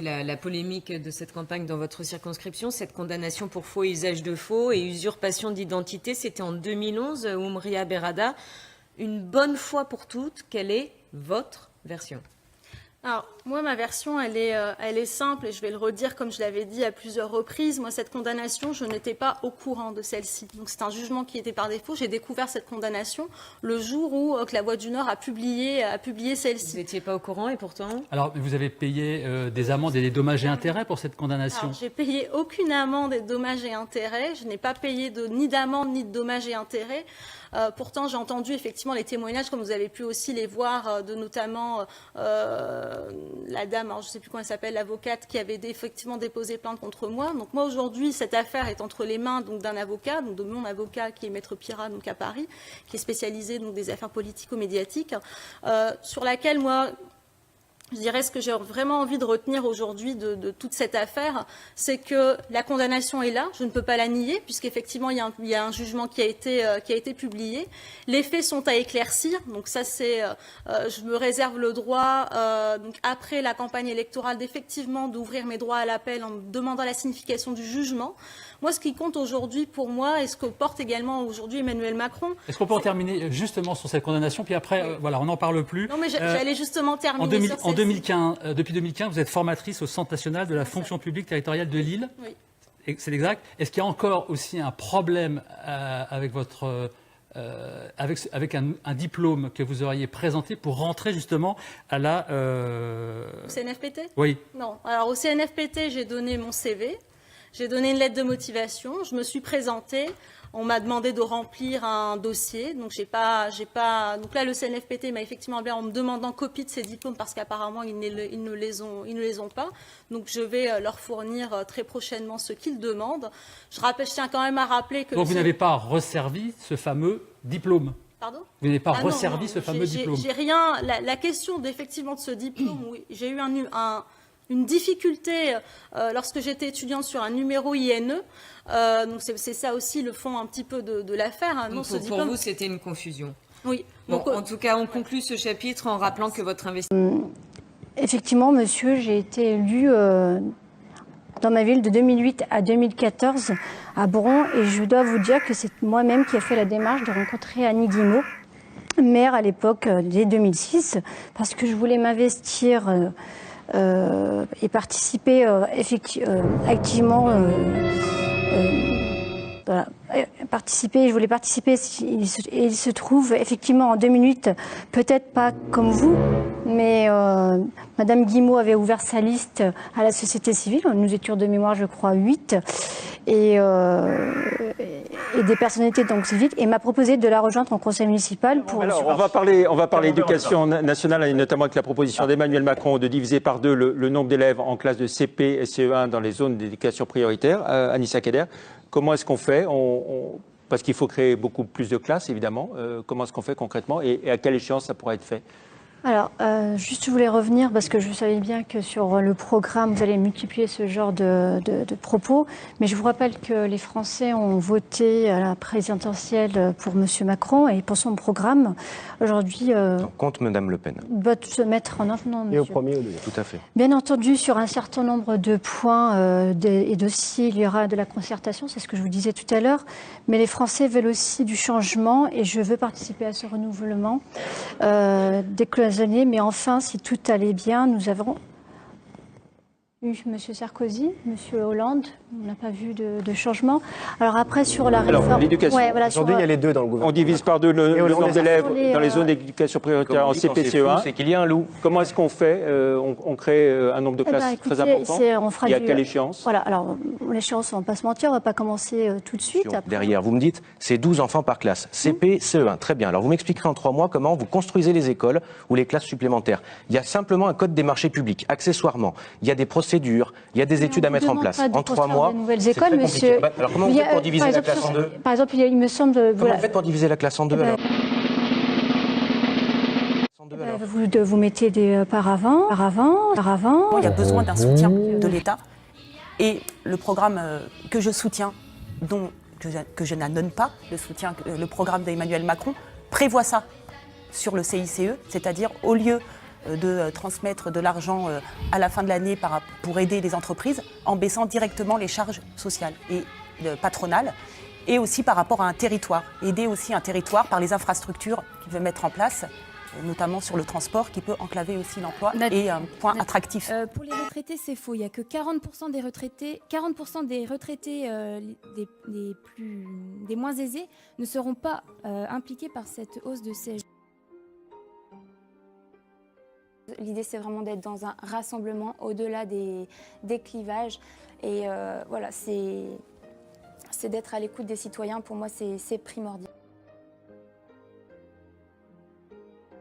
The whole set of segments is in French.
La polémique de cette campagne dans votre circonscription, cette condamnation pour faux et usage de faux et usurpation d'identité, c'était en 2011, Oumria Berrada. Une bonne fois pour toutes, quelle est votre version ? Alors, moi, ma version, elle est simple, et je vais le redire comme je l'avais dit à plusieurs reprises. Moi, cette condamnation, je n'étais pas au courant de celle-ci. Donc, c'est un jugement qui était par défaut. J'ai découvert cette condamnation le jour où que la Voix du Nord a publié celle-ci. Vous n'étiez pas au courant et pourtant ? Alors, vous avez payé des amendes et des dommages et intérêts pour cette condamnation ? J'ai payé aucune amende et dommages et intérêts. Je n'ai pas payé ni d'amende ni de dommages et intérêts. Pourtant, j'ai entendu effectivement les témoignages, comme vous avez pu aussi les voir, de notamment la dame, alors je ne sais plus comment elle s'appelle, l'avocate qui avait effectivement déposé plainte contre moi. Donc moi, aujourd'hui, cette affaire est entre les mains d'un avocat, donc de mon avocat qui est Maître Pira, donc à Paris, qui est spécialisé dans des affaires politico-médiatiques, sur laquelle moi... Je dirais ce que j'ai vraiment envie de retenir aujourd'hui de toute cette affaire, c'est que la condamnation est là, je ne peux pas la nier, puisqu'effectivement il y a un jugement qui a été publié. Les faits sont à éclaircir, donc ça c'est, je me réserve le droit, donc après la campagne électorale, d'effectivement d'ouvrir mes droits à l'appel en demandant la signification du jugement. Moi, ce qui compte aujourd'hui pour moi, et ce que porte également aujourd'hui Emmanuel Macron... Est-ce qu'on peut en terminer justement sur cette condamnation, puis après, voilà, on n'en parle plus. Non, mais j'allais justement terminer sur en 2015, depuis 2015, vous êtes formatrice au Centre national de la fonction publique territoriale de Lille. Oui. C'est exact. Est-ce qu'il y a encore aussi un problème avec votre... avec un diplôme que vous auriez présenté pour rentrer justement à la... Au CNFPT ? Oui. Non. Alors, au CNFPT, j'ai donné mon CV. J'ai donné une lettre de motivation, je me suis présentée, on m'a demandé de remplir un dossier, donc donc là le CNFPT m'a effectivement appelé en me demandant copie de ces diplômes parce qu'apparemment ils ne les ont pas, donc je vais leur fournir très prochainement ce qu'ils demandent. Je tiens quand même à rappeler que... Donc vous n'avez pas resservi ce fameux diplôme ? Pardon ? Vous n'avez pas resservi ce fameux diplôme ? J'ai rien, la question d'effectivement de ce diplôme, oui, j'ai eu une difficulté lorsque j'étais étudiante sur un numéro INE. Donc c'est ça aussi le fond un petit peu de l'affaire. Hein. Pour vous, c'était une confusion. Oui. Bon, en tout cas, on conclut ce chapitre en rappelant que votre investissement... Effectivement, monsieur, j'ai été élue dans ma ville de 2008 à 2014 à Bron. Et je dois vous dire que c'est moi-même qui ai fait la démarche de rencontrer Annie Guillemot, maire à l'époque, dès 2006, parce que je voulais m'investir... et participer activement. Voilà. Je voulais participer. Et il se trouve effectivement en 2008, peut-être pas comme vous, mais Madame Guillemot avait ouvert sa liste à la société civile. Nous étions de mémoire, je crois, 8. Et des personnalités donc civiles, et m'a proposé de la rejoindre en conseil municipal pour... Alors, on va parler éducation nationale, et notamment avec la proposition d'Emmanuel Macron de diviser par 2 le nombre d'élèves en classe de CP et CE1 dans les zones d'éducation prioritaire. Anissa Kader, comment est-ce qu'on fait parce qu'il faut créer beaucoup plus de classes, évidemment. Comment est-ce qu'on fait concrètement et à quelle échéance ça pourrait être fait ? Alors, juste je voulais revenir parce que je savais bien que sur le programme, vous allez multiplier ce genre de propos. Mais je vous rappelle que les Français ont voté à la présidentielle pour M. Macron et pour son programme. Aujourd'hui... contre Mme Le Pen. Doit se mettre en avant, monsieur. Et au premier, tout à fait. Bien entendu, sur un certain nombre de points et dossiers, il y aura de la concertation, c'est ce que je vous disais tout à l'heure. Mais les Français veulent aussi du changement et je veux participer à ce renouvellement décloisonné. Mais enfin, si tout allait bien, nous avons eu M. Sarkozy, M. Hollande. On n'a pas vu de changement. Alors après, sur la réforme... l'éducation. Ouais, voilà, aujourd'hui, il y a les deux dans le gouvernement. On divise par 2 le nombre d'élèves dans les zones d'éducation prioritaire en CP, CE1. C'est qu'il y a un loup. Comment est-ce qu'on fait on crée un nombre de classes très important. Et à quelle échéance ? Voilà, alors l'échéance, on ne va pas se mentir, on ne va pas commencer tout de suite. Après. Derrière, vous me dites, c'est 12 enfants par classe. CP, CE1, très bien. Alors vous m'expliquerez en 3 mois comment vous construisez les écoles ou les classes supplémentaires. Il y a simplement un code des marchés publics. Accessoirement, il y a des procédures, il y a des études à mettre en place. En 3 mois, des nouvelles écoles, monsieur. Alors comment vous faites pour diviser la classe en 2 ? Par exemple, il me semble... Comment vous faites pour diviser la classe en 2 alors ? Vous mettez des paravents. Il y a besoin d'un soutien de l'État. Et le programme que je soutiens, que je n'annonce pas, le programme d'Emmanuel Macron, prévoit ça sur le CICE, c'est-à-dire au lieu de transmettre de l'argent à la fin de l'année pour aider les entreprises en baissant directement les charges sociales et patronales, et aussi par rapport à un territoire, aider aussi un territoire par les infrastructures qu'il veut mettre en place, notamment sur le transport qui peut enclaver aussi l'emploi et un point attractif. Pour les retraités, c'est faux. Il n'y a que 40% des retraités, des moins aisés ne seront pas impliqués par cette hausse de CSG. L'idée, c'est vraiment d'être dans un rassemblement au-delà des clivages. Et voilà, c'est d'être à l'écoute des citoyens. Pour moi, c'est primordial.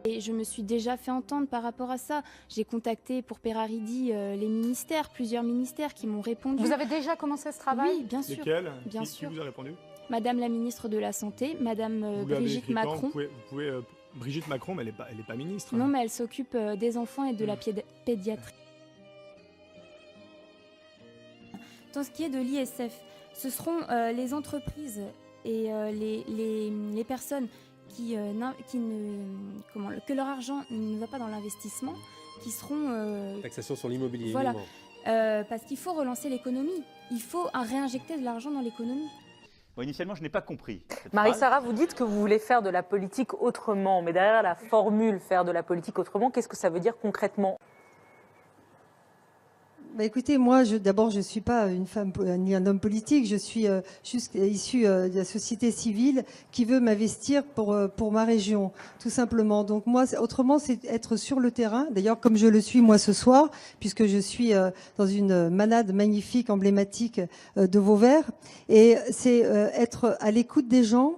Et je me suis déjà fait entendre par rapport à ça. J'ai contacté pour Peraridi les ministères, plusieurs ministères qui m'ont répondu. Vous avez déjà commencé ce travail? Oui, bien sûr. Lesquels? Bien Qui sûr. vous a répondu? Madame la ministre de la Santé, Madame Brigitte Macron. Vous pouvez Brigitte Macron, mais elle n'est pas ministre. Non, mais elle s'occupe des enfants et de la pédiatrie. Dans ce qui est de l'ISF, ce seront les entreprises et les personnes que leur argent ne va pas dans l'investissement, qui seront... Taxation sur l'immobilier. Voilà, parce qu'il faut relancer l'économie. Il faut réinjecter de l'argent dans l'économie. Bon, initialement, je n'ai pas compris. Marie-Sara, vous dites que vous voulez faire de la politique autrement, mais derrière la formule « faire de la politique autrement », qu'est-ce que ça veut dire concrètement? Bah écoutez, moi, d'abord, je ne suis pas une femme ni un homme politique. Je suis juste issue de la société civile qui veut m'investir pour ma région, tout simplement. Donc moi, autrement, c'est être sur le terrain. D'ailleurs, comme je le suis moi ce soir, puisque je suis dans une manade magnifique, emblématique de Vauvert, et c'est être à l'écoute des gens.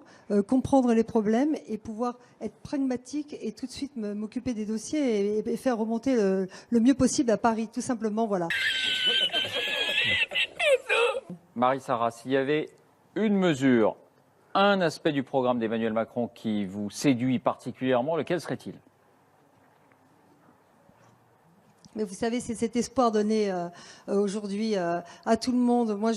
Comprendre les problèmes et pouvoir être pragmatique et tout de suite m'occuper des dossiers et faire remonter le mieux possible à Paris, tout simplement, voilà. Marie-Sara, s'il y avait une mesure, un aspect du programme d'Emmanuel Macron qui vous séduit particulièrement, lequel serait-il? Mais vous savez, c'est cet espoir donné aujourd'hui à tout le monde. Moi,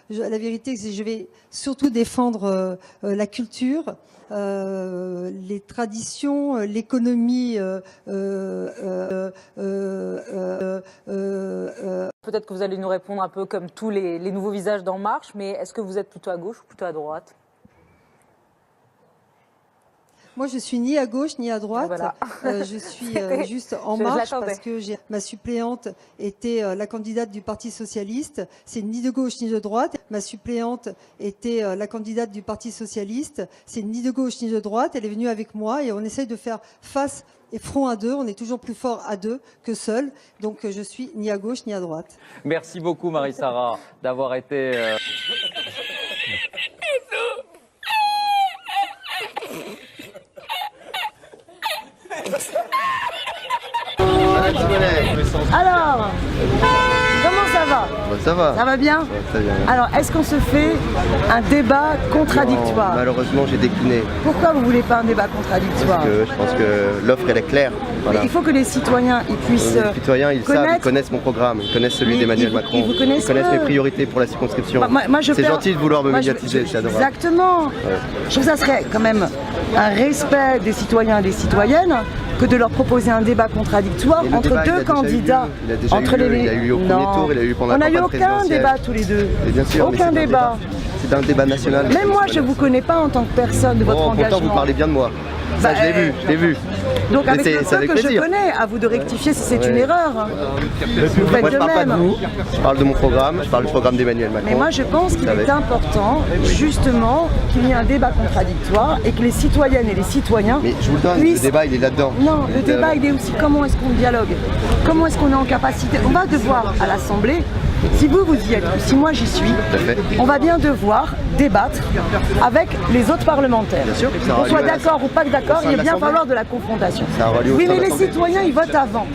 la vérité, c'est que je vais surtout défendre la culture, les traditions, l'économie. Peut-être que vous allez nous répondre un peu comme tous les nouveaux visages d'En Marche, mais est-ce que vous êtes plutôt à gauche ou plutôt à droite? Moi, je suis ni à gauche ni à droite. Voilà. Je suis juste en marche parce que ma suppléante était la candidate du Parti socialiste. C'est ni de gauche ni de droite. Ma suppléante était la candidate du Parti socialiste. C'est ni de gauche ni de droite. Elle est venue avec moi et on essaye de faire face et front à deux. On est toujours plus fort à deux que seul. Donc, je suis ni à gauche ni à droite. Merci beaucoup, Marie-Sara, d'avoir été... Alors, comment ça va? Ça va. Ça va bien? Très bien. Alors, est-ce qu'on se fait un débat contradictoire? Non, malheureusement, j'ai décliné. Pourquoi vous voulez pas un débat contradictoire? Parce que je pense que l'offre, elle est claire. Voilà. Il faut que les citoyens ils puissent Les citoyens, ils savent, ils connaissent mon programme, ils connaissent celui d'Emmanuel Macron, ils connaissent mes priorités pour la circonscription. C'est gentil de vouloir me médiatiser, c'est adorable. Exactement. Ouais. Je trouve que ça serait quand même un respect des citoyens et des citoyennes que de leur proposer un débat contradictoire entre deux candidats. Il a eu au premier tour, il a eu pendant la campagne présidentielle. On n'a eu aucun débat tous les deux. Et bien sûr, aucun débat. C'est un débat national. Même moi, je ne vous connais pas en tant que personne de votre engagement. Pourtant, vous parlez bien de moi. Ça, je l'ai vu, Donc avec le peu que je connais, à vous de rectifier si c'est une erreur. Vous faites moi, je de parle même. pas de vous, je parle de mon programme, je parle du programme d'Emmanuel Macron. Mais moi, je pense qu'il est important, justement, qu'il y ait un débat contradictoire et que les citoyennes et les citoyens... Mais je vous le donne, le débat, il est là-dedans. Non, le débat, il est aussi comment est-ce qu'on dialogue, comment est-ce qu'on est en capacité... On va devoir, à l'Assemblée, si vous y êtes, ou si moi j'y suis, on va bien devoir débattre avec les autres parlementaires. Qu'on soit d'accord ou pas d'accord, il va bien falloir de la confrontation. Oui, mais les citoyens, ils votent avant.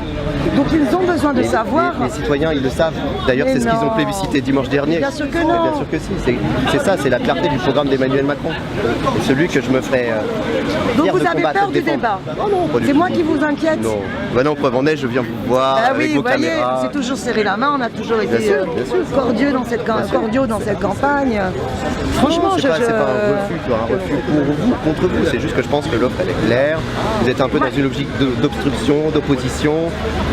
Donc ils ont besoin de savoir. Les citoyens, ils le savent. D'ailleurs, c'est ce qu'ils ont plébiscité dimanche dernier. Bien sûr que non. Bien sûr que si. C'est ça, c'est la clarté du programme d'Emmanuel Macron. Et celui que je me ferai Donc fier vous de avez combattre peur et de du défendre. débat. Non, pas du C'est tout. moi qui vous inquiète. Non. Bah non, preuve en est, je viens vous voir Bah avec oui, vos vous voyez, caméras. c'est toujours serré la main, on a toujours été Bien sûr. cordiaux dans cette campagne. Franchement, c'est pas un refus pour vous, contre vous. C'est juste que je pense que l'offre elle est claire. Vous êtes un peu dans une logique d'obstruction, d'opposition.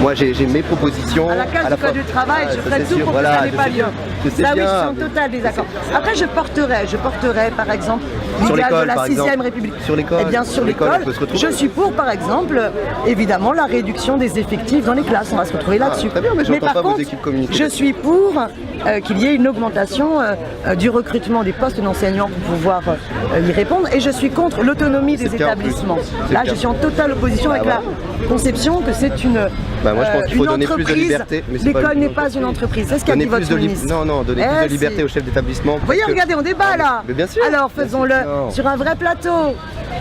Moi j'ai mes propositions. À la case du code du travail, je ferai tout pour que ça n'ait pas lieu. Là oui, je suis en total désaccord. Après, je porterai par exemple l'idéal de la 6ème République. Sur l'école. Eh bien, sur l'école, je suis pour, par exemple, évidemment, la réduction des effectifs dans les classes. On va se retrouver là-dessus. Très bien, mais par contre, je suis pour qu'il y ait une augmentation du recrutement des postes d'enseignants pour pouvoir y répondre. Et je suis contre l'autonomie des établissements. Là, je suis en totale opposition avec la conception que c'est une moi, je pense qu'il faut donner plus de entreprise. liberté. L'école n'est pas une entreprise. C'est ce qu'a dit votre ministre. Non, donner plus de liberté aux chefs d'établissement. Vous voyez, regardez, on débat là. Mais bien sûr. Alors faisons-le sur un vrai plateau.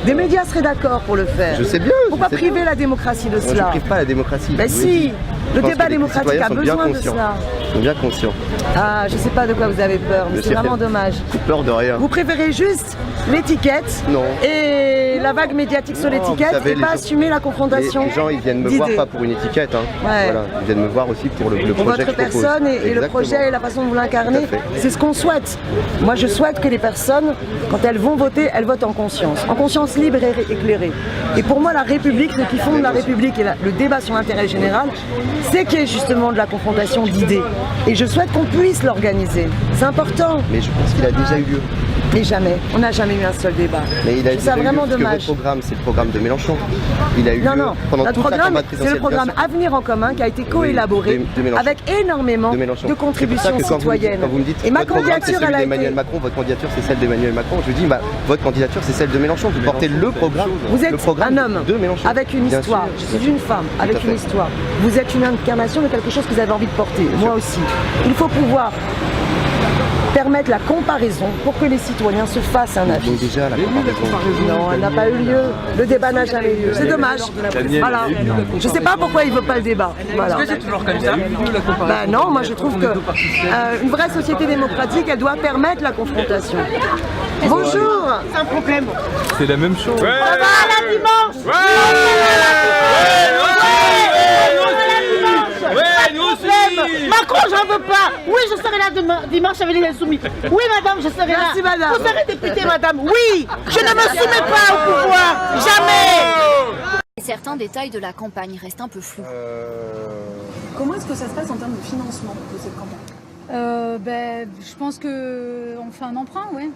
Des médias seraient d'accord pour le faire. Je sais bien. Pour pas priver la démocratie de Moi, cela. je ne prive pas la démocratie. Mais si, le débat démocratique a besoin de cela. cela. Ils sont bien conscients. Ah, je sais pas de quoi vous avez peur, mais c'est vraiment dommage. Peur de rien. Vous préférez juste l'étiquette et la vague médiatique sur l'étiquette et pas assumer la confrontation. Les gens, ils viennent me voir pas pour une étiquette. Hein. Ouais. Voilà. Ils viennent me voir aussi pour le pour projet votre que je propose. personne et le projet et la façon dont vous l'incarnez. C'est ce qu'on souhaite. Moi, je souhaite que les personnes, quand elles vont voter, elles votent en conscience libre et éclairée. Et pour moi, la République, ce qui fonde la République et le débat sur l'intérêt général, c'est qu'il y ait justement de la confrontation d'idées. Et je souhaite qu'on puisse l'organiser. C'est important. Mais je pense qu'il a déjà eu lieu. Et jamais. On n'a jamais eu un seul débat. Mais il a ça vraiment parce dommage. Que votre programme, c'est le programme de Mélenchon. Il a eu lieu pendant notre toute la programme, campagne c'est présidentielle. le programme Avenir en commun qui a été co-élaboré avec énormément de contributions citoyennes. Quand vous me dites et ma votre programme, c'est candidature, celui elle a d'Emmanuel été... Macron, votre candidature, c'est celle d'Emmanuel Macron. Je vous dis, votre candidature, c'est celle de Mélenchon. Vous portez le programme. Vous êtes un homme de Mélenchon. avec une histoire. Je suis une femme avec une histoire. Vous êtes une incarnation de quelque chose que vous avez envie de porter. Moi aussi. Il faut pouvoir permettre la comparaison pour que les citoyens se fassent un avis. Donc déjà, la comparaison. Non, elle n'a pas eu lieu. Le débat n'a jamais eu lieu. C'est dommage. Voilà. Je ne sais pas pourquoi il ne veut pas le débat. Voilà. Est-ce que c'est toujours comme ça? Non, moi je trouve que une vraie société démocratique, elle doit permettre la confrontation. Bonjour. C'est un problème. C'est la même chose. On va à la dimanche. Nous aussi. Macron, j'en veux pas. Oui, je serai là demain, dimanche avec les Insoumis. Oui, madame, je serai là. Merci, madame. Vous serez députée, madame. Oui, je ne me soumets pas au pouvoir. Jamais. Certains détails de la campagne restent un peu flous. Comment est-ce que ça se passe en termes de financement de cette campagne? Je pense qu'on fait un emprunt, ouais.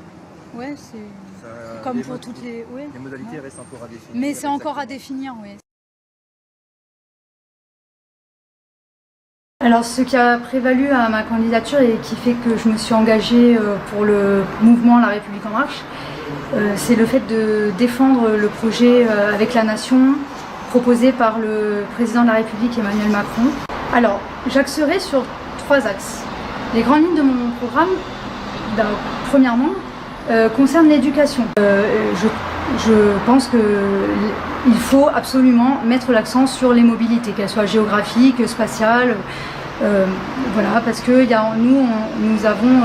Ouais, c'est comme pour toutes les... Ouais. Les modalités restent encore à définir. Mais c'est encore à définir, oui. Alors, ce qui a prévalu à ma candidature et qui fait que je me suis engagée pour le mouvement La République En Marche, c'est le fait de défendre le projet avec la nation proposé par le président de la République Emmanuel Macron. Alors, j'axerai sur 3 axes. Les grandes lignes de mon programme, premièrement, concernent l'éducation. Je pense qu'il faut absolument mettre l'accent sur les mobilités, qu'elles soient géographiques, spatiales, voilà, parce que nous avons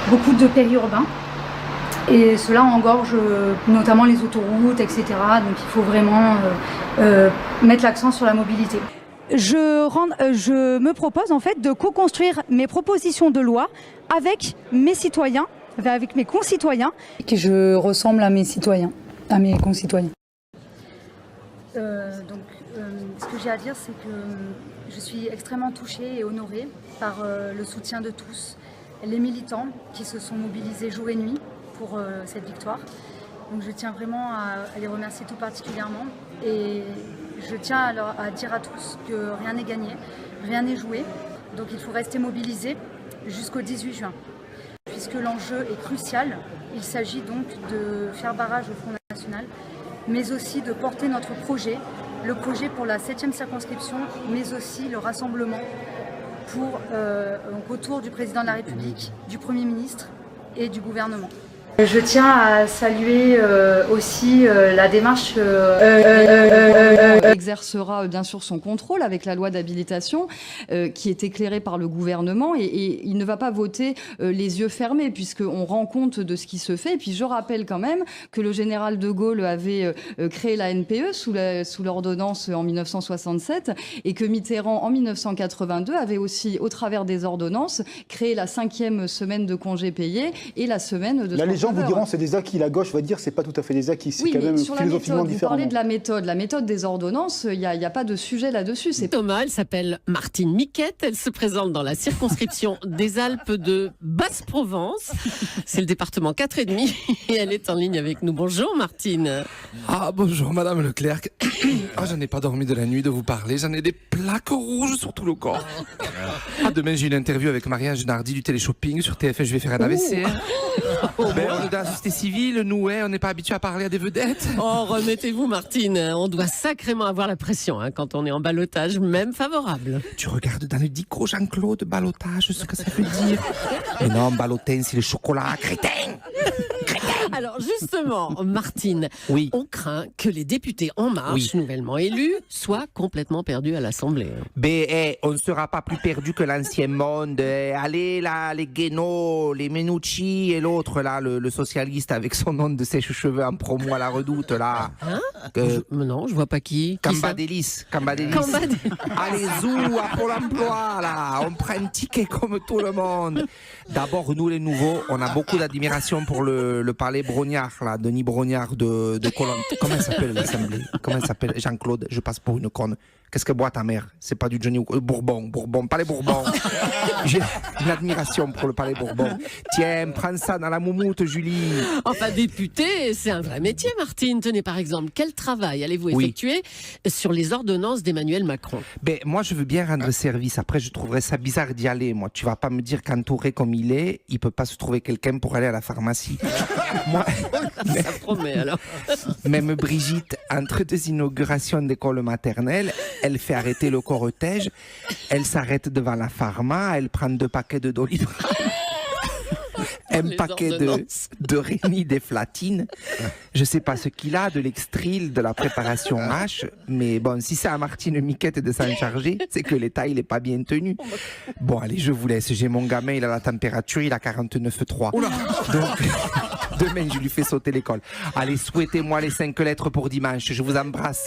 beaucoup de périurbains et cela engorge notamment les autoroutes, etc. Donc il faut vraiment mettre l'accent sur la mobilité. Je me propose en fait de co-construire mes propositions de loi avec mes citoyens, avec mes concitoyens. Que je ressemble à mes citoyens, à mes concitoyens. Ce que j'ai à dire, c'est que je suis extrêmement touchée et honorée par le soutien de tous, les militants qui se sont mobilisés jour et nuit pour cette victoire. Donc je tiens vraiment à les remercier tout particulièrement et je tiens à dire à tous que rien n'est gagné, rien n'est joué. Donc il faut rester mobilisé jusqu'au 18 juin. Puisque l'enjeu est crucial, il s'agit donc de faire barrage au Front National, mais aussi de porter notre projet, le projet pour la 7e circonscription, mais aussi le rassemblement autour du Président de la République, du Premier ministre et du gouvernement. Je tiens à saluer aussi la démarche. Exercera bien sûr son contrôle avec la loi d'habilitation qui est éclairée par le gouvernement et il ne va pas voter les yeux fermés puisqu'on rend compte de ce qui se fait. Et puis je rappelle quand même que le général de Gaulle avait créé la NPE sous l'ordonnance en 1967 et que Mitterrand en 1982 avait aussi au travers des ordonnances créé la 5e semaine de congés payés et la semaine de... Là, les gens vous diront c'est des acquis. La gauche va dire c'est pas tout à fait des acquis. C'est oui, quand même sur philosophiquement différent. Vous parlez de la méthode des ordonnances. Il n'y a pas de sujet là-dessus. Thomas, elle s'appelle Martine Miquette. Elle se présente dans la circonscription des Alpes de Basse-Provence. C'est le département 4,5 et elle est en ligne avec nous. Bonjour Martine. Ah bonjour Madame Leclerc. Ah, j'en ai pas dormi de la nuit de vous parler. J'en ai des plaques rouges sur tout le corps. Ah, demain j'ai une interview avec Marie-Ange Nardi du téléshopping sur TF1. Je vais faire un AVC. Ben, on est dans la société civile, nous, on n'est pas habitué à parler à des vedettes. Oh, remettez-vous Martine, on doit sacrément avoir la pression quand on est en ballottage, même favorable. Tu regardes dans le dico Jean-Claude, ballottage, ce que ça veut dire. Mais non, ballotin, c'est le chocolat, crétin. Alors justement, Martine, oui. On craint que les députés En Marche, nouvellement élus, soient complètement perdus à l'Assemblée. Ben, on ne sera pas plus perdu que l'ancien monde. Allez là, les Guénaud, les Menucci et l'autre là, le socialiste avec son nom de sèche-cheveux en promo à la Redoute là. Hein non, je vois pas qui. Cambadélis. Allez zou à Pôle emploi là, on prend un ticket comme tout le monde. D'abord nous les nouveaux, on a beaucoup d'admiration pour le palais Brognard là, Denis Brognard de Colombe. Comment il s'appelle l'Assemblée? Comment il s'appelle? Jean-Claude, je passe pour une conne. Qu'est-ce que boit ta mère? C'est pas du Johnny Bourbon, palais Bourbon. J'ai une admiration pour le palais Bourbon. Tiens, prends ça dans la moumoute, Julie. Enfin, député, c'est un vrai métier, Martine. Tenez, par exemple, quel travail allez-vous effectuer sur les ordonnances d'Emmanuel Macron? Ben, moi, je veux bien rendre service. Après, je trouverais ça bizarre d'y aller. Moi, tu vas pas me dire qu'entouré comme il est, il peut pas se trouver quelqu'un pour aller à la pharmacie. Moi, ça promet, alors. Même Brigitte, entre deux inaugurations d'école maternelle, elle fait arrêter le cortège, elle s'arrête devant la pharma, elle prend 2 paquets de Doliprane, un paquet de Rémi des Flatines. Je sais pas ce qu'il a, de l'extril, de la préparation H, mais bon, si c'est à Martine Miquette de s'en charger, c'est que l'État, il est pas bien tenu. Bon, allez, je vous laisse, j'ai mon gamin, il a la température, il a 49,3. Donc, demain, je lui fais sauter l'école. Allez, souhaitez-moi les 5 lettres pour dimanche, je vous embrasse.